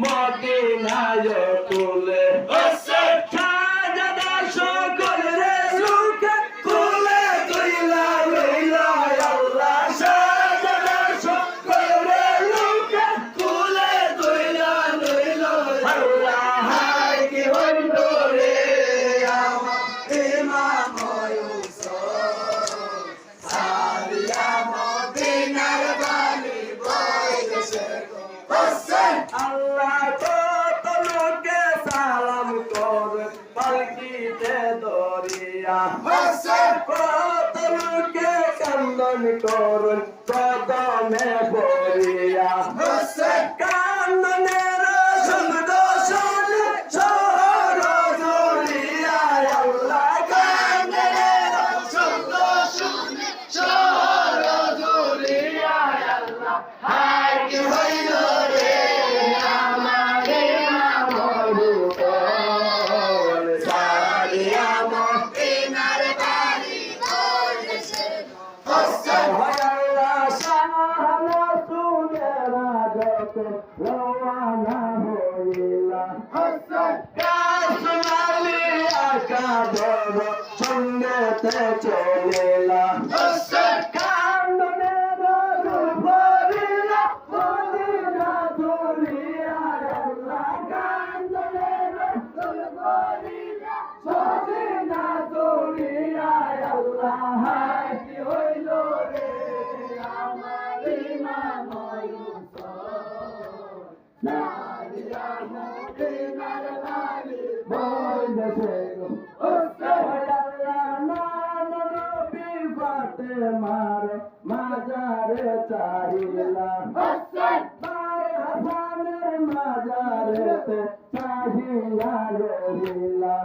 মদিনায় তুলে সাজাদা সকল রে লুকে কুলে তুইলা লইলা আল্লাহ সাজাদা সকল রে লুকে কুলে তুইলা লইলা আল্লাহ হায় কি হইল রে আমার ইমাম ইউসুফ সারিয়া মদিনার বাণী বইছে আল্লাহ কত লোকে সালাম করে পালকিতে দরিয়া কত লোকে কান্দন করে কদমে পড়িয়া কান্দনের শব্দ শুনে শহর জুড়িয়া আল্লাহ কান্দনের শব্দ শুনে শহর জুড়িয়া আল্লাহ হায় কি হইল রওনা হইলা কাশমালি আকাদর সঙ্গেতে চলিলা কান্দনের রূপরিলা মদিনা ধরিয়া আল্লাহ কান্দনের রূপরিলা মদিনা ধরিয়া আল্লাহ হায় কি হইল রে আমার ইমাম সারিয়া মদিনার বাণী বইছে নবী ফাতেমার মাজারে চাহিলা হাসানের মাজারেতে চাহিয়া রহিলা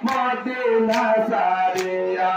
মদিনা সারিয়া